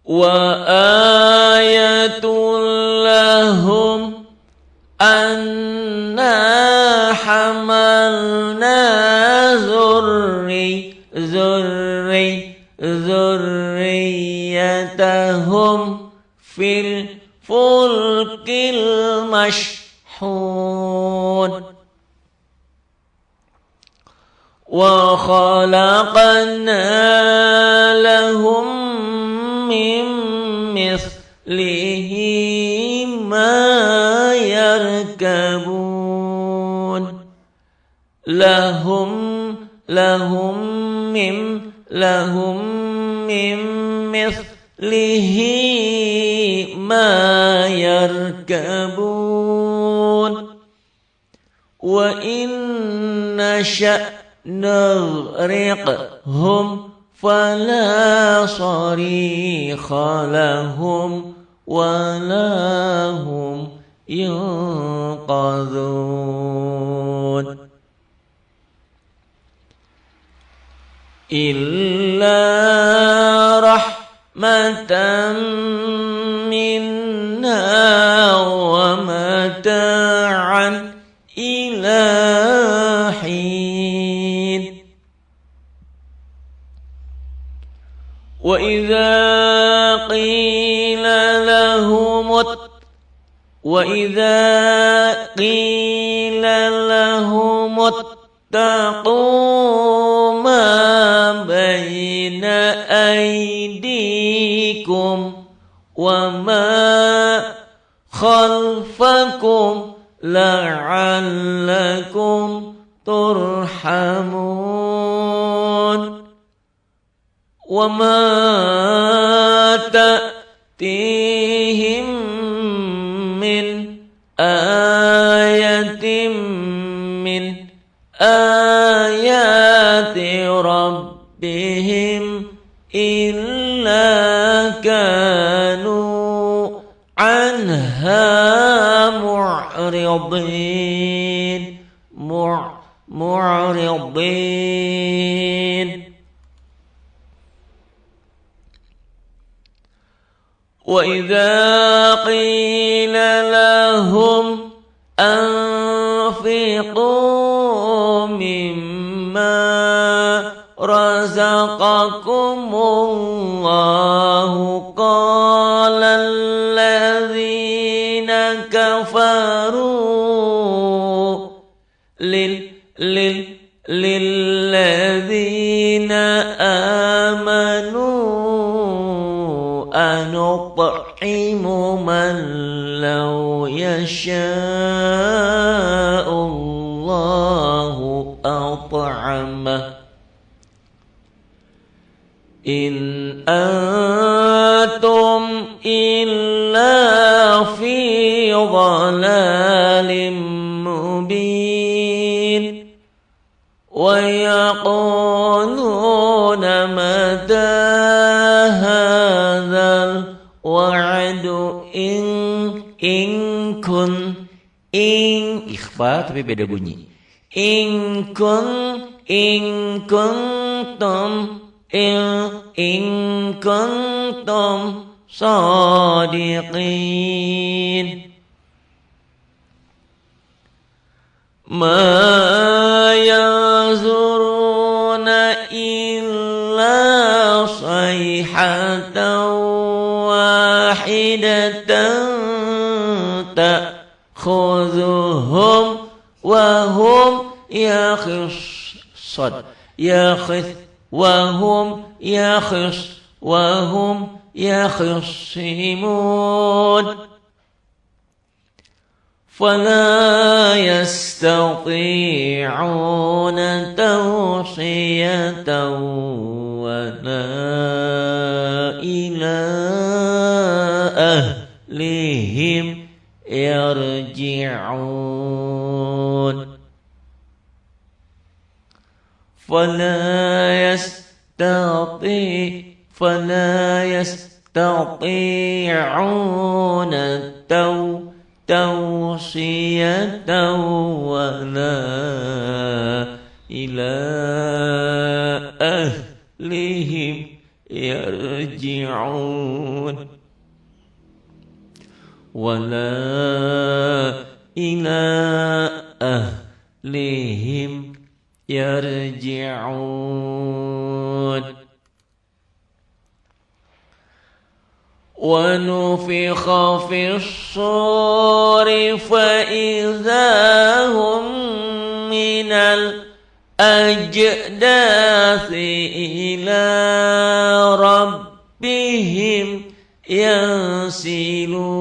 وآية لهم أنا حملنا ذريتهم في الفلك المشحون وخلقنا لهم من مثله ما يركبون لهم من مثله ما يركبون وإن نشأ نغرقهم فلا صريخ لهم ولا هم ينقذون إلا رحمة منا ومتاعا إلى حين وإذا قيل لهم اتقوا ما بين أيديكم وما خلفكم لعلكم ترحمون وما تأتيهم من آية من آيات ربهم إلا كانوا عنها معرضين وإذا قيل لهم أنفقوا مما رزقكم الله قال الذين كفروا للذين آمنوا أنطعم من لو يشاء الله أطعمه إن أنتم إلا في ضلال مبين ويقولون متى هذا الوعد إن إخفاء tapi beda bunyi in kuntum صادقين ما ينظرون إلا صيحة واحدة تأخذهم وهم يخصمون فلا يستطيعون توصية ولا إلى أهلهم يرجعون فلا يستطيعون توصية ولا إلى أهلهم يرجعون ولا إلى أهلهم يرجعون ونفخ في الصور فإذا هم من الأجداث إلى ربهم ينسلون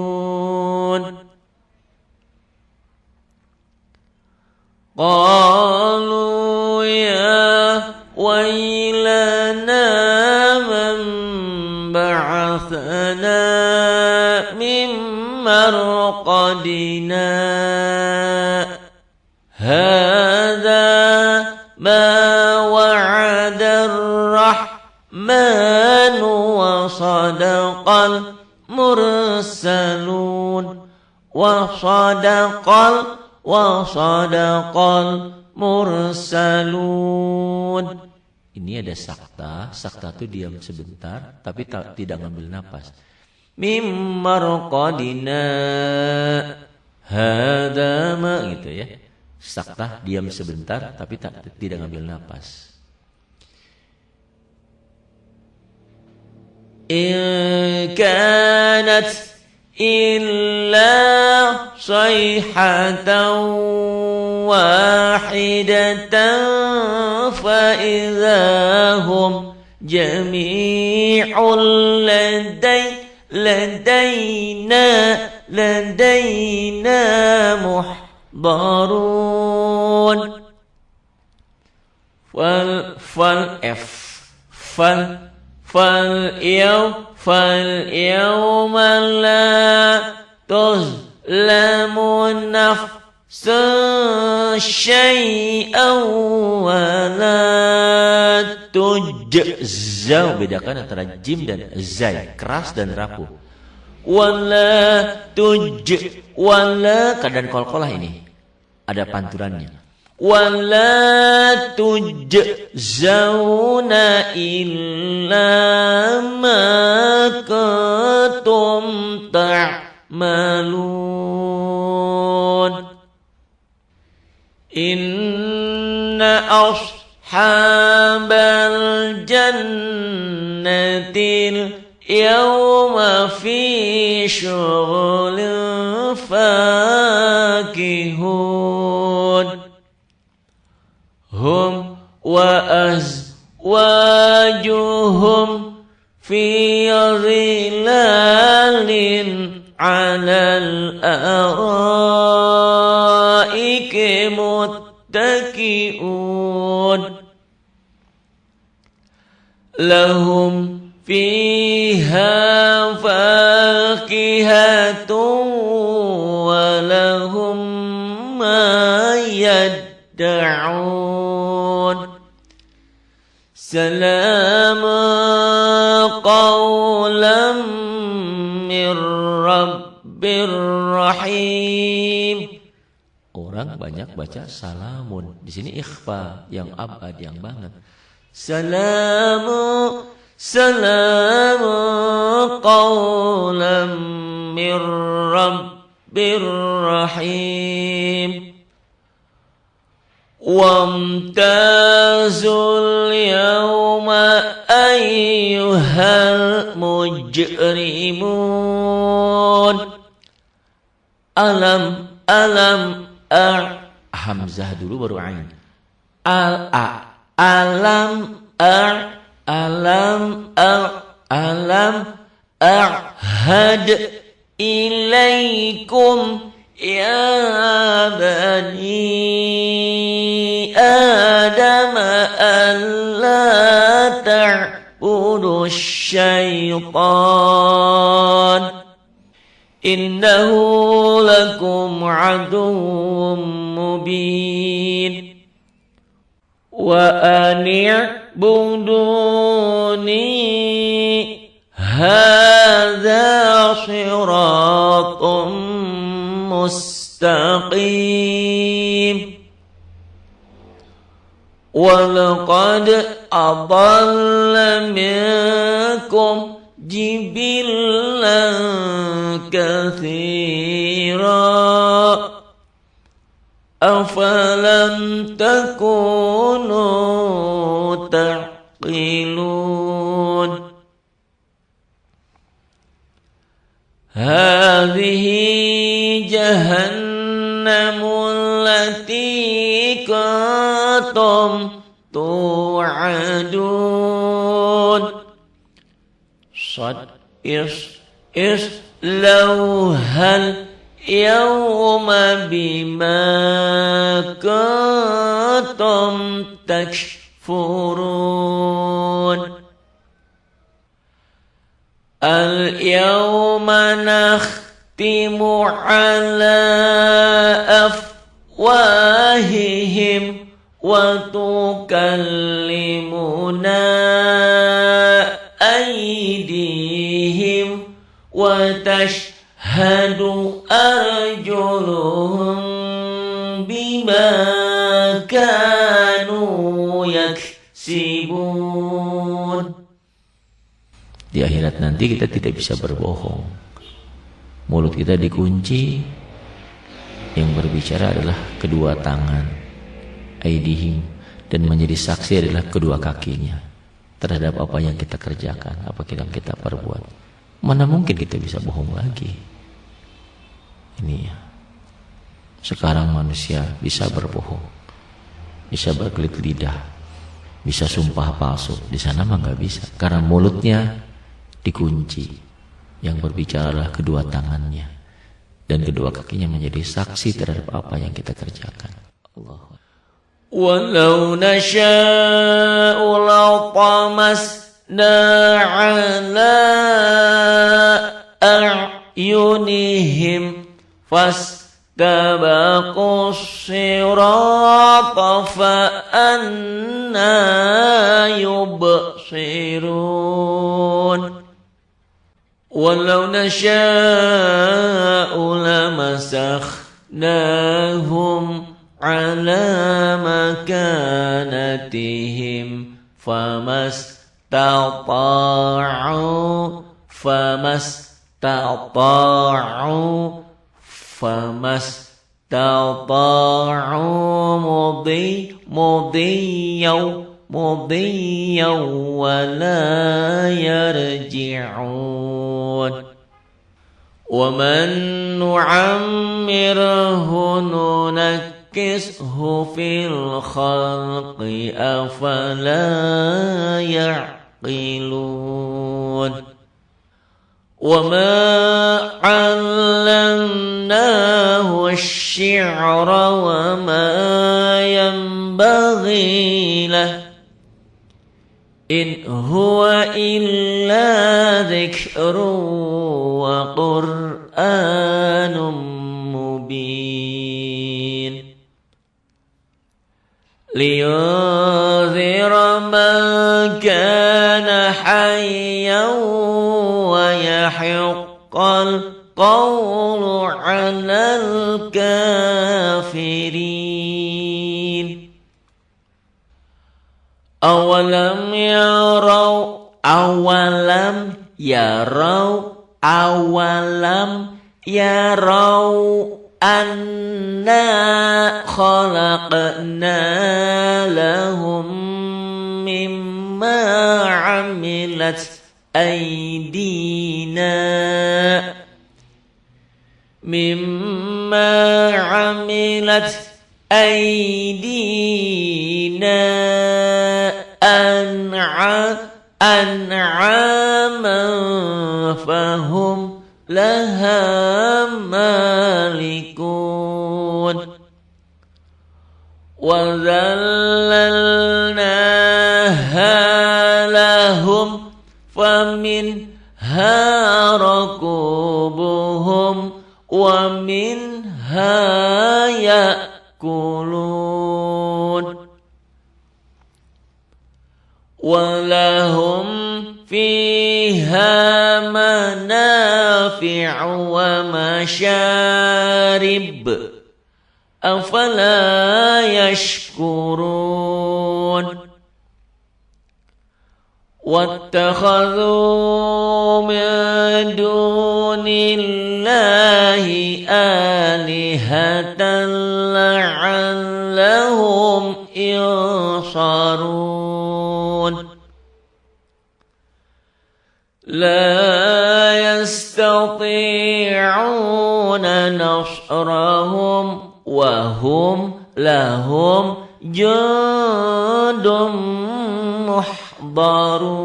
قالوا يا ويلنا من بعثنا من مرقدنا هذا ما وعد الرحمن وصدق المرسلون وصدق المرسلون. Ini ada sakta. Sakta itu diam sebentar tapi tidak ngambil napas. Mimmarqadina hadama gitu ya. Sakta diam sebentar tapi tidak ngambil napas. In kanat illa sayhatan wahidatan fa idahum jami'un ladaina muhdarun فاليوم لا تظلم نفس شيئا ولا تجزى. Bedakan antara jim dan zai, keras dan rapuh. Wala keadaan qalqalah ini ada panturannya. Wala tujzauna illa ma kuntum ta'malun. Inna ashabal jannatil yawma fi syughulin fakihun hum wa azwajuhum fi zilalin 'alal araiki muttaki'un lahum fiha fakihatun wa lahum ma yad'un salamun qawlan mir rabbir rahim. Orang banyak baca salamun, di sini ikhfa yang abad yang banget. Salamun qawlan mir rabbir rahim. Wamtazul yawma ayyuhal mujrimun. Alam hamzah dulu baru ain. Alam ahad ilaikum ya bani Adam alla ta'budu syaitan innahu lakum aduwwum mubin wa ani'buduni hadza siratun mustaqim walaqad adalla minkum jibillan katsira afalam takunu ta'qilun. Hadhihi jahannamul lati kuntum tu'adun. Sad islauhal yawma bima kuntum takfurun. Al-yawma nakhtimu ala afwahihim wa tukallimuna aydihim wa tashhadu arjuluhum bima kanu yaksibun. Di akhirat nanti kita tidak bisa berbohong. Mulut kita dikunci. Yang berbicara adalah kedua tangan, aidihim, dan menjadi saksi adalah kedua kakinya terhadap apa yang kita kerjakan, apa yang kita perbuat. Mana mungkin kita bisa bohong lagi? Ini ya. Sekarang manusia bisa berbohong, bisa berkelit lidah, bisa sumpah palsu. Di sana mah nggak bisa, karena mulutnya dikunci. Yang berbicara adalah kedua tangannya dan kedua kakinya menjadi saksi terhadap apa yang kita kerjakan. Allah. Walau nasha'u latamasna ala a'yunihim fastabaqus sirata fa anna yubsirun. Walau nasha'u lamasahnahum ala makanatihim famastata'u mudiyaw wa la yarji'un. Wa man nu'ammirhu nunakkishu fil khalqi afala ya'qilun. Wa ma 'allamnahu asy-syi'ra wa ma yanbaghi lahu in huwa illa dzikrun wa qur'anun mubin. Liyunzira man kana hayyan wa yahiqqal qawlu 'alal kafirin. Awalam yarau anna khalaqna lahum mimma 'amilat aydina an'aman fahum laha malikun. Wa dhallalnaha lahum faminha rakubuhum wa minha ya'kulun. Walahum fiha manafi'u wa masyarib afala yashkurun. واتخذوا من دون الله آلهة لعلهم ينصرون لا يستطيعون نصرهم وهم لهم جند محضرون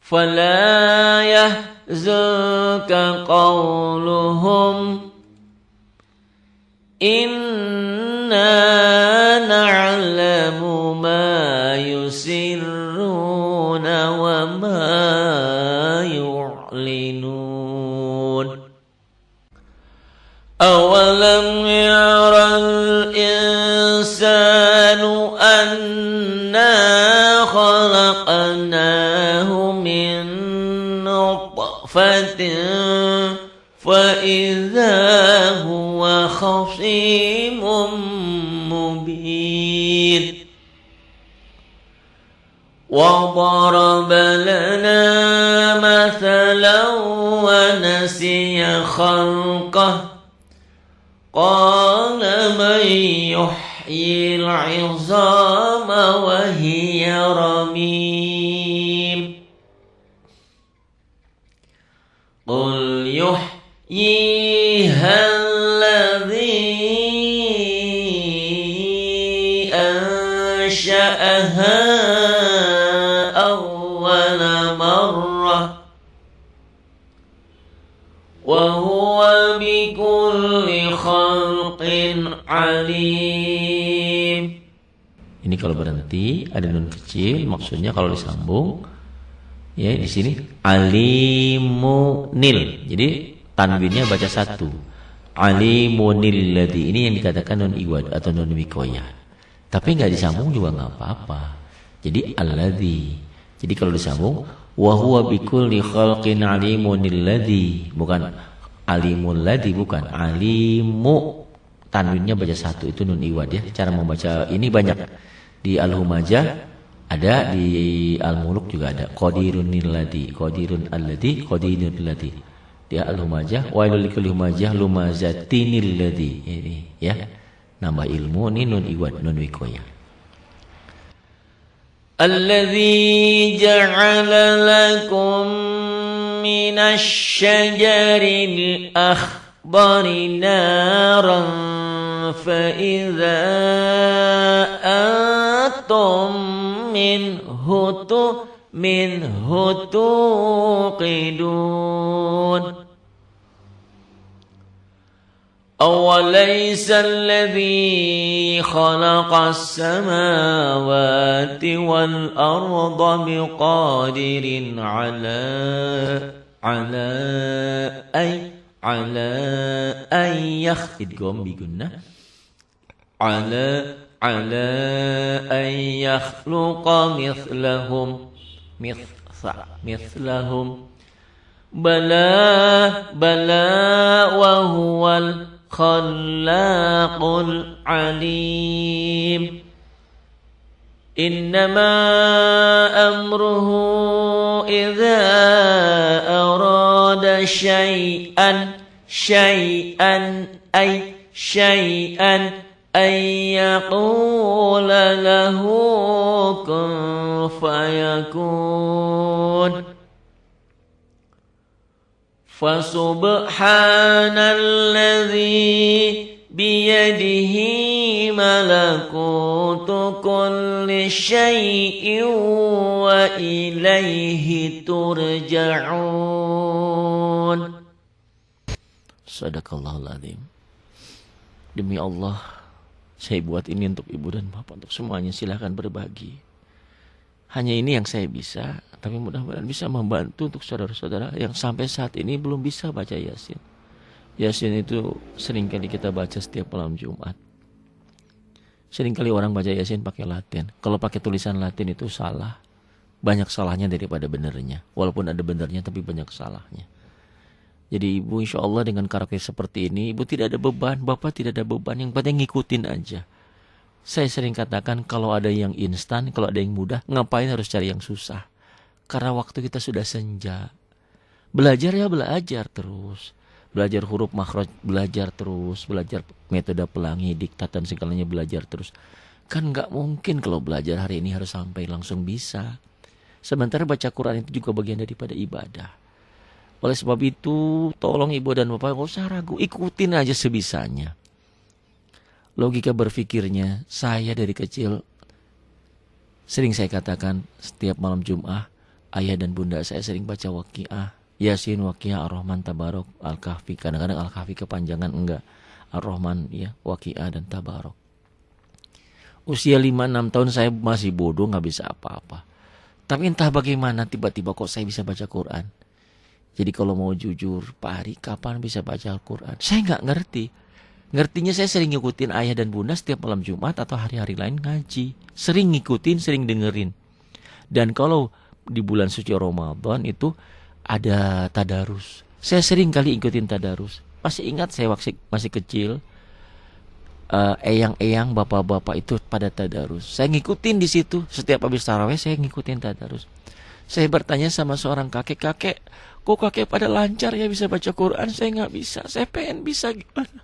فلا يحزنك قولهم إنا نعلم ما يسرون وما يعلنون أولم ير الإنسان أنا خلقناه من نطفة فإذا هو خصيم مبين وضرب لنا مثلا ونسي خلقه قال من يحيي العظام وهي رميم قل يحييها الذي أنشأها أول مرة وهو بكل خلق عليم. Ini kalau berhenti ada nun kecil, maksudnya kalau disambung ya di sini alimunil. Jadi tanwinnya baca satu. Alimunil ladzi. Ini yang dikatakan nun iwad atau nun wikoyah. Tapi enggak disambung juga enggak apa-apa. Jadi alladzi. Jadi kalau disambung wa huwa bikulli khalqin alimunil ladzi, bukan alimul ladzi, bukan alimu. Tanwinnya baca satu, itu nun iwad ya. Cara membaca ini banyak. Di Al-Humajah ada, di Al-Muluk juga ada. Qadirunil ladzi, qadirun alladzi, qadirunil ladzi. Di Al-Humajah wailul likulli humajah lumazatinil ladzi. Ini ya. Nambah ilmu, ini nun iwad, nun wikoyah. Alladzi ja'ala lakum minasy syajaril akhdari naran fa idza antum minhu tuqidun أوليس الذي خلق السماوات والأرض بقادر على أن يخلق بجنة على أن يخلق مثلهم بلى وهو الخلاق العليم إنما أمره إذا أراد شيئا أن يقول له كن فيكون فسبحان الذي بيده ملكوت كل شيء وإليه ترجعون. Sadaqallahul azim. Demi Allah, saya buat ini untuk ibu dan bapak, untuk semuanya. Silahkan berbagi. Hanya ini yang saya bisa, tapi mudah-mudahan bisa membantu untuk saudara-saudara yang sampai saat ini belum bisa baca Yasin. Yasin itu seringkali kita baca setiap malam Jumat. Seringkali orang baca Yasin pakai Latin. Kalau pakai tulisan Latin itu salah. Banyak salahnya daripada benernya. Walaupun ada benernya tapi banyak salahnya. Jadi ibu insya Allah dengan karakter seperti ini, ibu tidak ada beban, bapak tidak ada beban. Yang penting ngikutin aja. Saya sering katakan kalau ada yang instan, kalau ada yang mudah, ngapain harus cari yang susah? Karena waktu kita sudah senja. Belajar ya belajar terus. Belajar huruf makhraj, belajar terus. Belajar metode pelangi, diktat dan segalanya belajar terus. Kan nggak mungkin kalau belajar hari ini harus sampai langsung bisa. Sementara baca Quran itu juga bagian daripada ibadah. Oleh sebab itu, tolong ibu dan bapak gak usah ragu, ikutin aja sebisanya. Logika berpikirnya, saya dari kecil, sering saya katakan setiap malam Jum'ah, ayah dan bunda saya sering baca Waqiah, Yasin, Waqiah, Ar-Rahman, Tabarok, Al-Kahfi. Kadang-kadang Al-Kahfi kepanjangan, enggak. Ar-Rahman, ya, Waqiah dan Tabarok. Usia 5-6 tahun saya masih bodoh, gak bisa apa-apa. Tapi entah bagaimana tiba-tiba kok saya bisa baca Quran. Jadi kalau mau jujur, Pak Ari kapan bisa baca Al-Quran? Saya nggak ngerti. Ngertinya saya sering ngikutin ayah dan bunda setiap malam Jumat atau hari-hari lain ngaji. Sering ngikutin, sering dengerin. Dan kalau di bulan suci Ramadan itu ada tadarus. Saya sering kali ikutin tadarus. Masih ingat saya waktu masih kecil, eyang-eyang, bapak-bapak itu pada tadarus. Saya ngikutin di situ. Setiap habis tarawih saya ngikutin tadarus. Saya bertanya sama seorang kakek, kok kakek pada lancar ya bisa baca Quran? Saya nggak bisa. Saya pengen bisa gimana?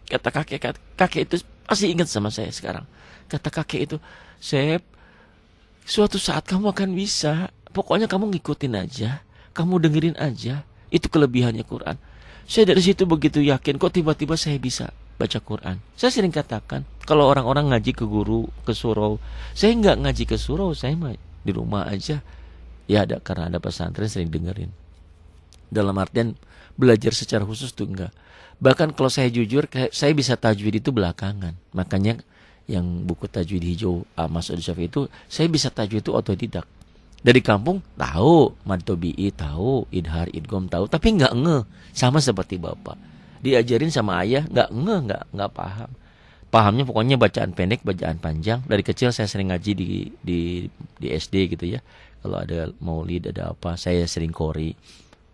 Kata kakek itu masih ingat sama saya sekarang. Kata kakek itu, Sep, suatu saat kamu akan bisa. Pokoknya kamu ngikutin aja, kamu dengerin aja. Itu kelebihannya Quran. Saya dari situ begitu yakin, kok tiba-tiba saya bisa baca Quran. Saya sering katakan, kalau orang-orang ngaji ke guru, ke surau, saya nggak ngaji ke surau, saya di rumah aja. Ya ada, karena ada pesantren sering dengerin. Dalam artian belajar secara khusus tuh enggak. Bahkan kalau saya jujur, saya bisa tajwid itu belakangan. Makanya yang buku tajwid hijau Mas Odi Syafi'i itu, saya bisa tajwid itu otodidak. Dari kampung tahu, mad tobi'i tahu, idhar, idgham tahu, tapi enggak ngeh. Sama seperti bapak. Diajarin sama ayah, enggak ngeh, enggak paham. Pahamnya pokoknya bacaan pendek, bacaan panjang. Dari kecil saya sering ngaji di SD gitu ya. Kalau ada maulid, ada apa, saya sering qori.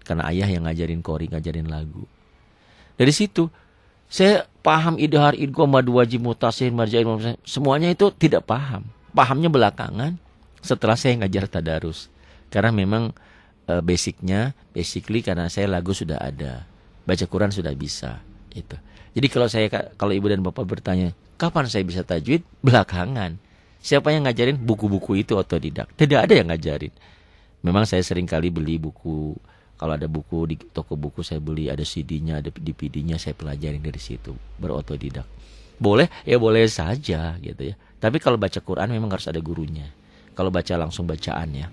Karena ayah yang ngajarin qori, ngajarin lagu. Dari situ, saya paham idhar, idgham, mad wajib, mutasil, marjain, semuanya itu tidak paham. Pahamnya belakangan setelah saya ngajar tadarus. Karena memang basically karena saya lagu sudah ada. Baca Quran sudah bisa. Itu. Jadi kalau ibu dan bapak bertanya, kapan saya bisa tajwid? Belakangan. Siapa yang ngajarin? Buku-buku itu otodidak. Tidak ada yang ngajarin. Memang saya sering kali beli buku. Kalau ada buku di toko buku saya beli, ada CD-nya, ada DVD-nya, saya pelajarin dari situ. Berotodidak. Boleh? Ya boleh saja gitu ya. Tapi kalau baca Quran memang harus ada gurunya. Kalau baca langsung bacaan ya.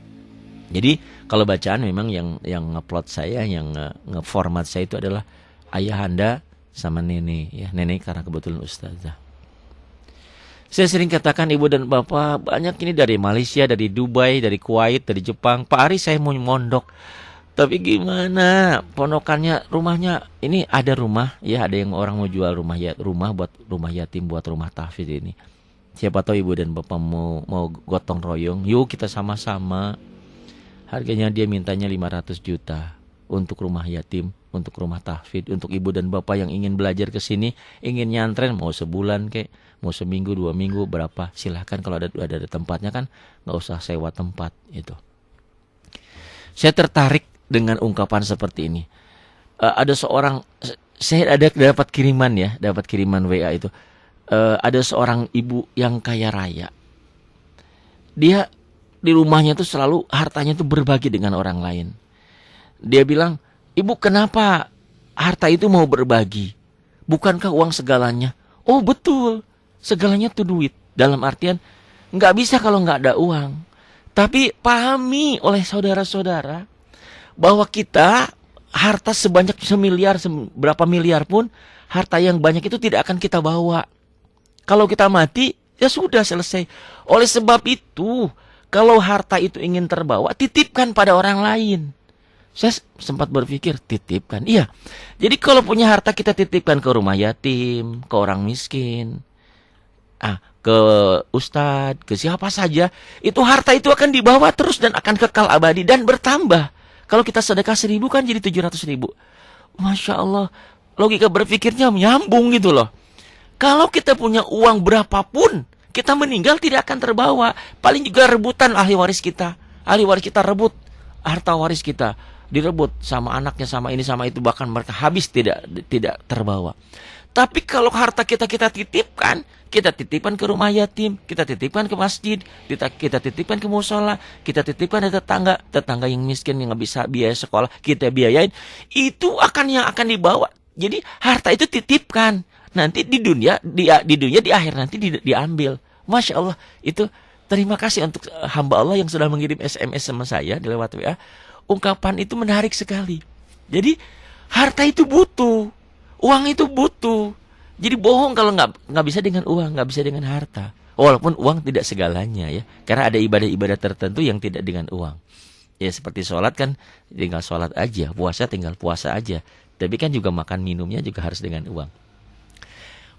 Jadi kalau bacaan memang yang ngeplot saya, yang ngeformat saya itu adalah ayahanda sama nenek ya. Nenek karena kebetulan ustazah. Saya sering katakan ibu dan bapak banyak ini dari Malaysia, dari Dubai, dari Kuwait, dari Jepang. Pak Ari saya mau mondok. Tapi gimana? Pondokannya, rumahnya ini ada rumah ya, ada yang orang mau jual rumah buat rumah yatim, buat rumah tahfidz ini. Siapa tahu ibu dan bapak mau gotong royong, yuk kita sama-sama. Harganya dia mintanya 500 juta untuk rumah yatim, untuk rumah tahfidz, untuk ibu dan bapak yang ingin belajar ke sini, ingin nyantren, mau sebulan kek, mau seminggu, 2 minggu, berapa? Silahkan kalau ada tempatnya kan, nggak usah sewa tempat itu. Saya tertarik dengan ungkapan seperti ini. Ada seorang, saya dapat kiriman WA itu. Ada seorang ibu yang kaya raya. Dia di rumahnya tuh selalu hartanya tuh berbagi dengan orang lain. Dia bilang, ibu kenapa harta itu mau berbagi? Bukankah uang segalanya? Oh betul, segalanya tuh duit. Dalam artian, nggak bisa kalau nggak ada uang. Tapi pahami oleh saudara-saudara, bahwa kita harta sebanyak berapa miliar pun, harta yang banyak itu tidak akan kita bawa. Kalau kita mati, ya sudah selesai. Oleh sebab itu, kalau harta itu ingin terbawa, titipkan pada orang lain. Saya sempat berpikir, titipkan. Iya, jadi kalau punya harta kita titipkan ke rumah yatim, ke orang miskin, ke ustadz, ke siapa saja. Itu harta itu akan dibawa terus dan akan kekal abadi dan bertambah. Kalau kita sedekah 1.000 kan jadi 700.000. Masya Allah, logika berpikirnya nyambung gitu loh. Kalau kita punya uang berapapun, Kita meninggal tidak akan terbawa. Paling juga rebutan ahli waris kita. Ahli waris kita rebut harta waris kita, direbut sama anaknya, sama ini, sama itu, bahkan mereka habis tidak terbawa. Tapi kalau harta kita titipkan, kita titipkan ke rumah yatim, kita titipkan ke masjid, kita titipkan ke musola, kita titipkan ke tetangga yang miskin yang nggak bisa biaya sekolah, kita biayain, itu yang akan dibawa. Jadi harta itu titipkan, nanti di dunia di akhir nanti diambil. Masya Allah, itu terima kasih untuk hamba Allah yang sudah mengirim SMS sama saya di lewat WA. Ungkapan itu menarik sekali. Jadi harta itu butuh, uang itu butuh. Jadi bohong kalau nggak bisa dengan uang, nggak bisa dengan harta. Walaupun uang tidak segalanya ya, karena ada ibadah-ibadah tertentu yang tidak dengan uang. Ya seperti sholat kan tinggal sholat aja, puasa tinggal puasa aja. Tapi kan juga makan minumnya juga harus dengan uang.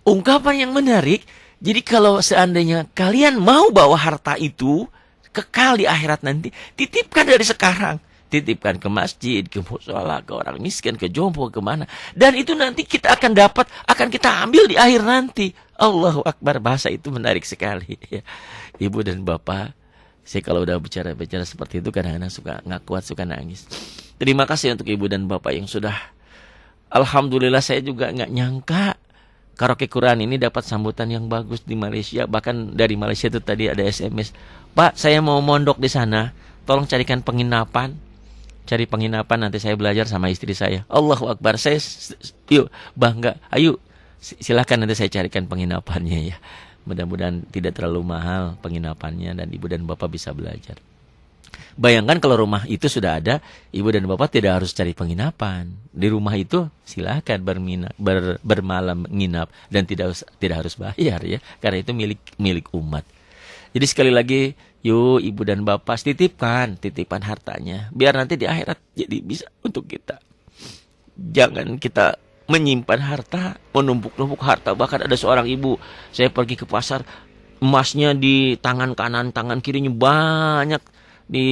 Ungkapan yang menarik. Jadi kalau seandainya kalian mau bawa harta itu kekal di akhirat nanti, titipkan dari sekarang. Titipkan ke masjid, ke musola, ke orang miskin, ke jompo, kemana. Dan itu nanti kita akan dapat, akan kita ambil di akhir nanti. Allahu Akbar, bahasa itu menarik sekali. Ibu dan Bapak, saya kalau udah bicara seperti itu kadang-kadang suka nggak kuat, suka nangis. Terima kasih untuk Ibu dan Bapak yang sudah, alhamdulillah saya juga nggak nyangka Karaoke Quran ini dapat sambutan yang bagus di Malaysia. Bahkan dari Malaysia itu tadi ada SMS, Pak, saya mau mondok di sana, tolong carikan penginapan. Cari penginapan, nanti saya belajar sama istri saya. Allahu Akbar, saya yuk bangga. Ayo silakan, nanti saya carikan penginapannya ya. Mudah-mudahan tidak terlalu mahal penginapannya dan Ibu dan Bapak bisa belajar. Bayangkan kalau rumah itu sudah ada, Ibu dan Bapak tidak harus cari penginapan. Di rumah itu silakan bermalam nginap dan tidak harus bayar ya, karena itu milik umat. Jadi sekali lagi, yuk Ibu dan Bapak titipkan hartanya, biar nanti di akhirat jadi bisa untuk kita. Jangan kita menyimpan harta, menumpuk-numpuk harta. Bahkan ada seorang ibu, saya pergi ke pasar, emasnya di tangan kanan, tangan kirinya banyak, di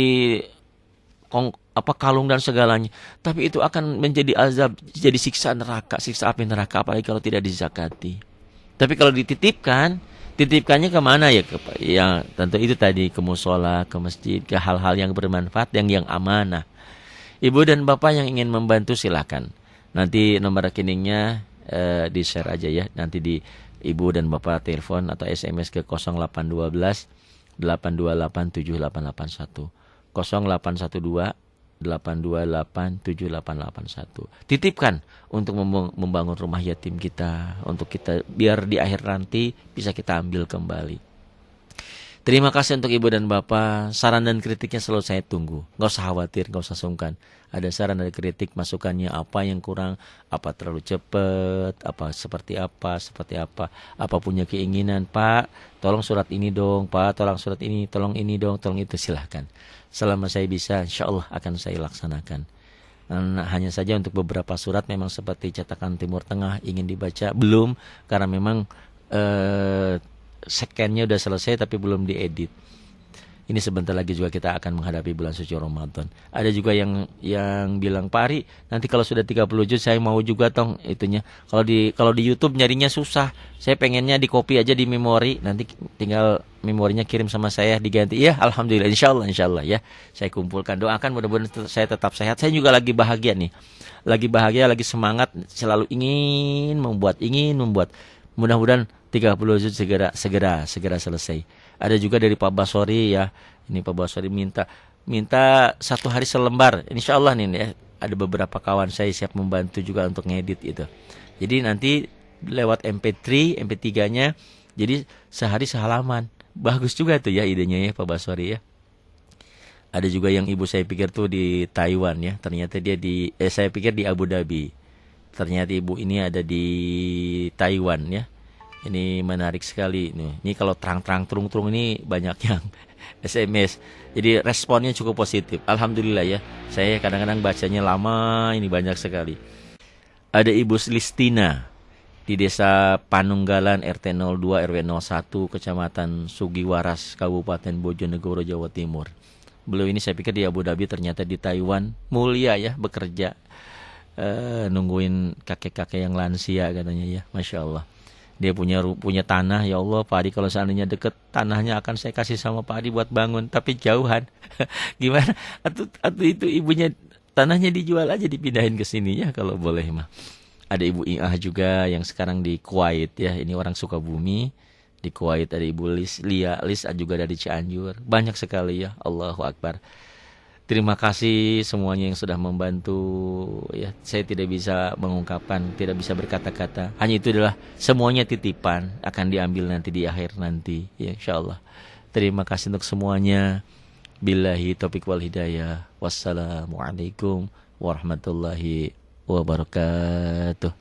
kalung dan segalanya. Tapi itu akan menjadi azab, jadi siksa api neraka, apalagi kalau tidak dizakati. Tapi kalau titipkannya kemana ya? Ya tentu itu tadi, ke musola, ke masjid, ke hal-hal yang bermanfaat, yang amanah. Ibu dan Bapak yang ingin membantu silakan. Nanti nomor rekeningnya di share aja ya. Nanti di Ibu dan Bapak telepon atau SMS ke 0812 828 7881 0812 828 7881. Titipkan untuk membangun rumah yatim kita, untuk kita biar di akhir nanti bisa kita ambil kembali. Terima kasih untuk Ibu dan Bapak. Saran dan kritiknya selalu saya tunggu. Nggak usah khawatir, nggak usah sungkan. Ada saran dan kritik, masukannya apa yang kurang, apa terlalu cepat, seperti apa punya keinginan, Pak, tolong surat ini dong, Pak, tolong surat ini, tolong ini dong, tolong itu, silahkan. Selama saya bisa, insya Allah akan saya laksanakan. Hanya saja untuk beberapa surat memang seperti cetakan Timur Tengah ingin dibaca, belum, karena memang scan-nya udah selesai tapi belum diedit. Ini sebentar lagi juga kita akan menghadapi bulan suci Ramadan. Ada juga yang bilang, Pak Ari, nanti kalau sudah 30 juz saya mau juga tong itunya. Kalau di YouTube nyarinya susah. Saya pengennya di copy aja di memori, nanti tinggal memorinya kirim sama saya diganti. Ya, alhamdulillah, insyaallah ya. Saya kumpulkan, doakan mudah-mudahan saya tetap sehat. Saya juga lagi bahagia nih. Lagi bahagia, lagi semangat, selalu ingin membuat. Mudah-mudahan 30 juz segera selesai. Ada juga dari Pak Basori ya. Ini Pak Basori minta 1 hari selembar. Insyaallah nih ya. Ada beberapa kawan saya siap membantu juga untuk ngedit itu. Jadi nanti lewat MP3-nya. Jadi sehari sehalaman. Bagus juga tuh ya idenya ya Pak Basori ya. Ada juga yang ibu saya pikir tuh di Taiwan ya. Ternyata dia saya pikir di Abu Dhabi. Ternyata ibu ini ada di Taiwan ya. Ini menarik sekali nih. Ini kalau terang-terang terung-terung ini banyak yang SMS. Jadi responnya cukup positif. Alhamdulillah ya. Saya kadang-kadang bacanya lama, ini banyak sekali. Ada Ibu Listina di Desa Panunggalan RT 02 RW 01 Kecamatan Sugiwaras Kabupaten Bojonegoro Jawa Timur. Beliau ini saya pikir di Abu Dhabi, ternyata di Taiwan. Mulia ya bekerja. Nungguin kakek-kakek yang lansia katanya ya. Masya Allah. Dia punya tanah, ya Allah Pak Adi kalau seandainya deket tanahnya akan saya kasih sama Pak Adi buat bangun, tapi jauhan. Gimana? Atau itu ibunya tanahnya dijual aja dipindahin ke sini ya kalau boleh mah. Ada Ibu Iah juga yang sekarang di Kuwait ya, ini orang Sukabumi. Di Kuwait ada Ibu Lis juga dari Cianjur. Banyak sekali ya, Allahu Akbar. Terima kasih semuanya yang sudah membantu ya. Saya tidak bisa mengungkapkan, tidak bisa berkata-kata. Hanya itu adalah semuanya titipan akan diambil nanti di akhir nanti ya insyaallah. Terima kasih untuk semuanya. Billahi taufiq wal hidayah. Wassalamualaikum warahmatullahi wabarakatuh.